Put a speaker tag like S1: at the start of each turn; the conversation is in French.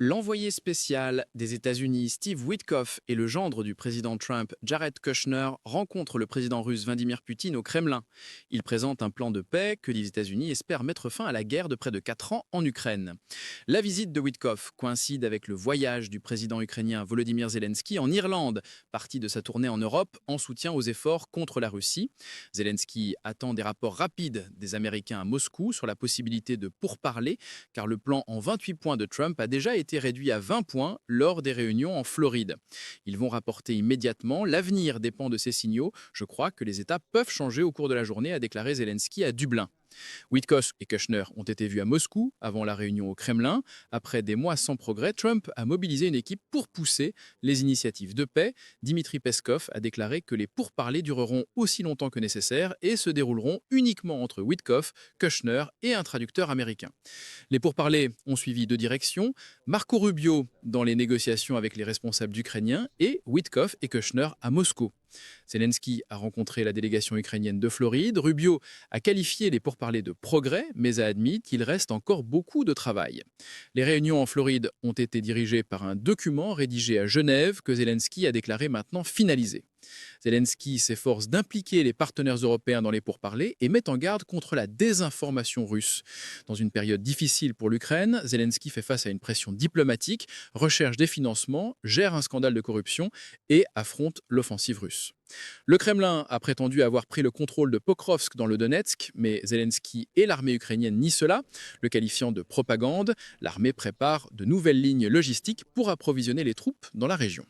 S1: L'envoyé spécial des États-Unis, Steve Witkoff, et le gendre du président Trump, Jared Kushner, rencontrent le président russe Vladimir Poutine au Kremlin. Ils présentent un plan de paix que les États-Unis espèrent mettre fin à la guerre de près de 4 ans en Ukraine. La visite de Witkoff coïncide avec le voyage du président ukrainien Volodymyr Zelensky en Irlande, parti de sa tournée en Europe en soutien aux efforts contre la Russie. Zelensky attend des rapports rapides des Américains à Moscou sur la possibilité de pourparler, car le plan en 28 points de Trump a déjà été réduit à 20 points lors des réunions en Floride. Ils vont rapporter immédiatement. L'avenir dépend de ces signaux. Je crois que les États peuvent changer au cours de la journée, a déclaré Zelensky à Dublin. Witkoff et Kushner ont été vus à Moscou avant la réunion au Kremlin. Après des mois sans progrès, Trump a mobilisé une équipe pour pousser les initiatives de paix. Dimitri Peskov a déclaré que les pourparlers dureront aussi longtemps que nécessaire et se dérouleront uniquement entre Witkoff, Kushner et un traducteur américain. Les pourparlers ont suivi 2 directions. Marco Rubio dans les négociations avec les responsables ukrainiens et Witkoff et Kushner à Moscou. Zelensky a rencontré la délégation ukrainienne de Floride. Rubio a qualifié les pourparlers de progrès, mais a admis qu'il reste encore beaucoup de travail. Les réunions en Floride ont été dirigées par un document rédigé à Genève que Zelensky a déclaré maintenant finalisé. Zelensky s'efforce d'impliquer les partenaires européens dans les pourparlers et met en garde contre la désinformation russe. Dans une période difficile pour l'Ukraine, Zelensky fait face à une pression diplomatique, recherche des financements, gère un scandale de corruption et affronte l'offensive russe. Le Kremlin a prétendu avoir pris le contrôle de Pokrovsk dans le Donetsk, mais Zelensky et l'armée ukrainienne nient cela, le qualifiant de propagande. L'armée prépare de nouvelles lignes logistiques pour approvisionner les troupes dans la région.